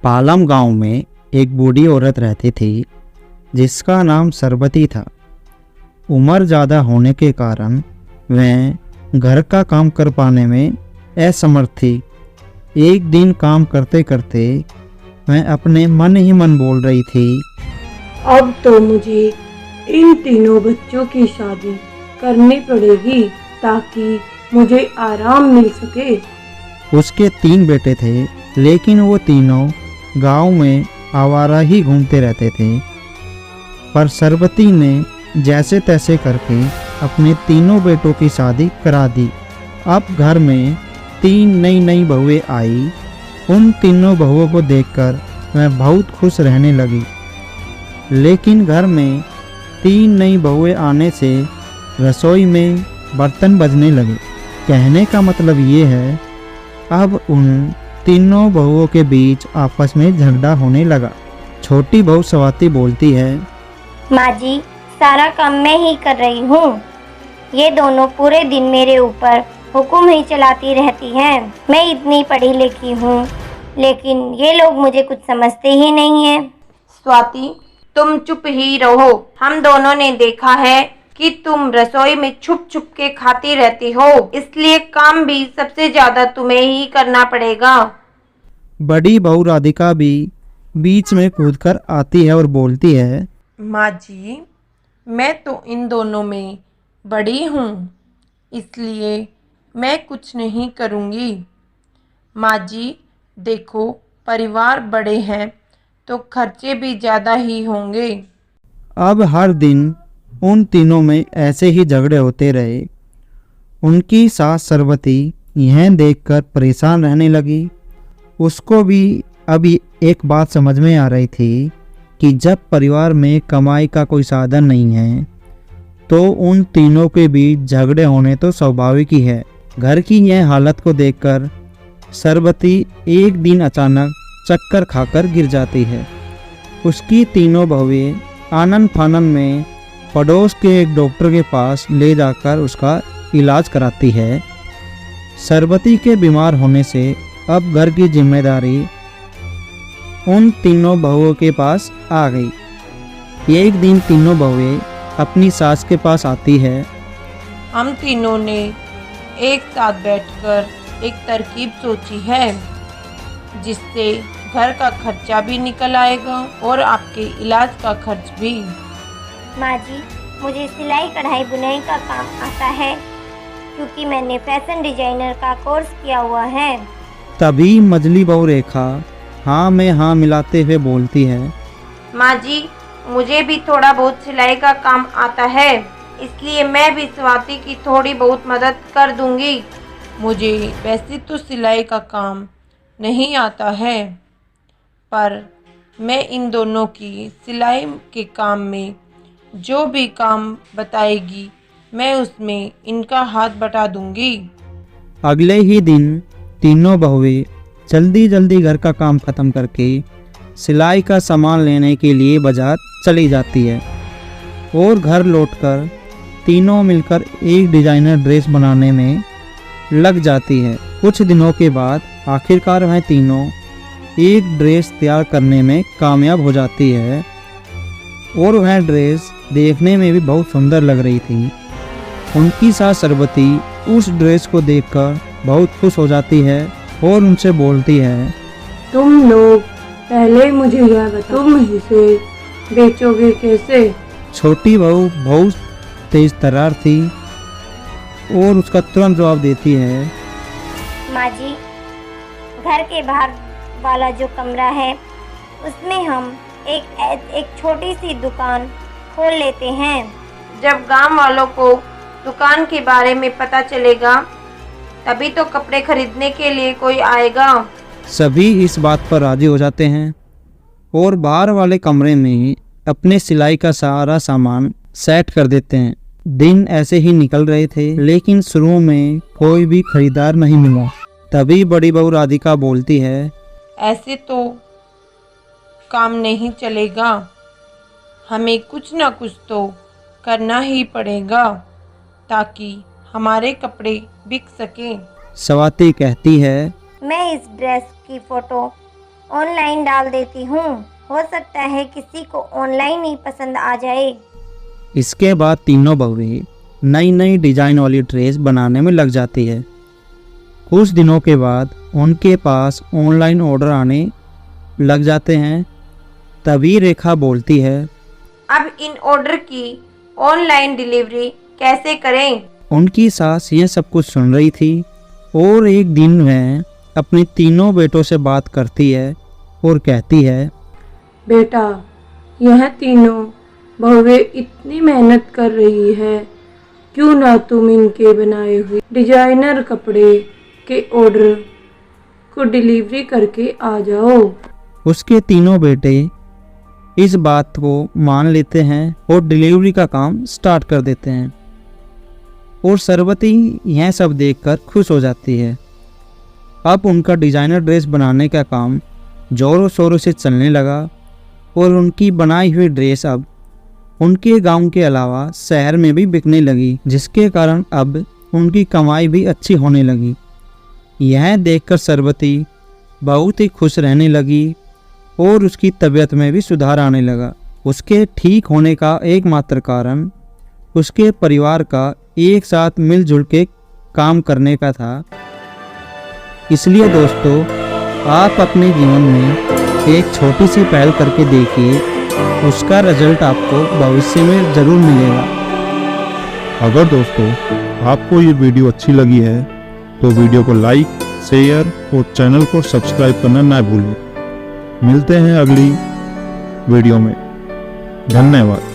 पालम गांव में एक बूढ़ी औरत रहती थी जिसका नाम सरबती था। उम्र ज़्यादा होने के कारण वह घर का काम कर पाने में असमर्थ थी। एक दिन काम करते करते वह अपने मन ही मन बोल रही थी, अब तो मुझे इन तीनों बच्चों की शादी करनी पड़ेगी ताकि मुझे आराम मिल सके। उसके 3 बेटे थे, लेकिन वो तीनों गांव में आवारा ही घूमते रहते थे। पर सरबती ने जैसे तैसे करके अपने तीनों बेटों की शादी करा दी। अब घर में 3 नई नई बहुएं आई। उन तीनों बहुओं को देखकर वह बहुत खुश रहने लगी। लेकिन घर में 3 नई बहुएं आने से रसोई में बर्तन बजने लगे। कहने का मतलब ये है, अब उन तीनों बहुओं के बीच आपस में झगड़ा होने लगा। छोटी बहू स्वाति बोलती है, माँ जी, सारा काम मैं ही कर रही हूँ। ये दोनों पूरे दिन मेरे ऊपर हुक्म ही चलाती रहती हैं। मैं इतनी पढ़ी लिखी हूँ, लेकिन ये लोग मुझे कुछ समझते ही नहीं हैं। स्वाति, तुम चुप ही रहो। हम दोनों ने देखा है कि तुम रसोई में छुप छुप के खाती रहती हो, इसलिए काम भी सबसे ज्यादा तुम्हें ही करना पड़ेगा। बड़ी बहू राधिका भी बीच में कूदकर आती है और बोलती है, माँ जी, मैं तो इन दोनों में बड़ी हूँ, इसलिए मैं कुछ नहीं करूँगी। माँ जी, देखो, परिवार बड़े हैं तो खर्चे भी ज़्यादा ही होंगे। अब हर दिन उन तीनों में ऐसे ही झगड़े होते रहे। उनकी सास सरबती यह देखकर परेशान रहने लगी। उसको भी अभी एक बात समझ में आ रही थी कि जब परिवार में कमाई का कोई साधन नहीं है तो उन तीनों के बीच झगड़े होने तो स्वाभाविक ही है। घर की यह हालत को देखकर सरबती एक दिन अचानक चक्कर खाकर गिर जाती है। उसकी तीनों बहुएं आनन फानन में पड़ोस के एक डॉक्टर के पास ले जाकर उसका इलाज कराती है। सरबती के बीमार होने से अब घर की जिम्मेदारी उन तीनों बहुओं के पास आ गई। एक दिन तीनों बहुएं अपनी सास के पास आती है। हम तीनों ने एक साथ बैठकर एक तरकीब सोची है जिससे घर का खर्चा भी निकल आएगा और आपके इलाज का खर्च भी। माँ जी, मुझे सिलाई कढ़ाई बुनाई का काम आता है क्योंकि मैंने फैशन डिजाइनर का कोर्स किया हुआ है। तभी मजली बहू रेखा हाँ में हाँ मिलाते हुए बोलती है, माँ जी, मुझे भी थोड़ा बहुत सिलाई का काम आता है, इसलिए मैं भी स्वाति की थोड़ी बहुत मदद कर दूंगी। मुझे वैसे तो सिलाई का काम नहीं आता है, पर मैं इन दोनों की सिलाई के काम में जो भी काम बताएगी मैं उसमें इनका हाथ बटा दूंगी। अगले ही दिन तीनों बहुएं जल्दी जल्दी घर का काम खत्म करके सिलाई का सामान लेने के लिए बाजार चली जाती है और घर लौटकर तीनों मिलकर एक डिजाइनर ड्रेस बनाने में लग जाती है। कुछ दिनों के बाद आखिरकार वह तीनों एक ड्रेस तैयार करने में कामयाब हो जाती है और वह ड्रेस देखने में भी बहुत सुंदर लग रही थी। उनकी सास सरबती उस ड्रेस को देखकर बहुत खुश हो जाती है और उनसे बोलती है, तुम लोग पहले मुझे यह बताओ, तुम इसे बेचोगे कैसे? छोटी बहू बहुत तेज तर्रार थी और उसका तुरंत जवाब देती है, माँ जी, घर के बाहर वाला जो कमरा है उसमें हम एक छोटी सी दुकान खोल लेते हैं। जब गांव वालों को दुकान के बारे में पता चलेगा तभी तो कपड़े खरीदने के लिए कोई आएगा। सभी इस बात पर राजी हो जाते हैं और बाहर वाले कमरे में अपने सिलाई का सारा सामान सेट कर देते हैं। दिन ऐसे ही निकल रहे थे, लेकिन शुरू में कोई भी खरीदार नहीं मिला। तभी बड़ी बहू राधिका बोलती है, ऐसे तो काम नहीं चलेगा, हमें कुछ ना कुछ तो करना ही पड़ेगा ताकि हमारे कपड़े बिक सकें। स्वाति कहती है, मैं इस ड्रेस की फ़ोटो ऑनलाइन डाल देती हूँ। हो सकता है किसी को ऑनलाइन ही पसंद आ जाए। इसके बाद तीनों बहुएं नई नई डिजाइन वाली ड्रेस बनाने में लग जाती है। कुछ दिनों के बाद उनके पास ऑनलाइन ऑर्डर आने लग जाते हैं। तभी रेखा बोलती है, अब इन ऑर्डर की ऑनलाइन डिलीवरी कैसे करें? उनकी सास यह सब कुछ सुन रही थी और एक दिन वह अपने तीनों बेटों से बात करती है और कहती है, बेटा, यह तीनों बहुएं इतनी मेहनत कर रही है, क्यों ना तुम इनके बनाए हुए डिजाइनर कपड़े के ऑर्डर को डिलीवरी करके आ जाओ। उसके तीनों बेटे इस बात को मान लेते हैं और डिलीवरी का काम स्टार्ट कर देते हैं। और सरवती यह सब देखकर खुश हो जाती है। अब उनका डिजाइनर ड्रेस बनाने का काम जोरों शोरों से चलने लगा और उनकी बनाई हुई ड्रेस अब उनके गांव के अलावा शहर में भी बिकने लगी, जिसके कारण अब उनकी कमाई भी अच्छी होने लगी। यह देखकर सरवती बहुत ही खुश रहने लगी और उसकी तबीयत में भी सुधार आने लगा। उसके ठीक होने का एकमात्र कारण उसके परिवार का एक साथ मिलजुल के काम करने का था। इसलिए दोस्तों, आप अपने जीवन में एक छोटी सी पहल करके देखिए, उसका रिजल्ट आपको भविष्य में ज़रूर मिलेगा। अगर दोस्तों आपको ये वीडियो अच्छी लगी है तो वीडियो को लाइक, शेयर और चैनल को सब्सक्राइब करना ना भूलें। मिलते हैं अगली वीडियो में। धन्यवाद।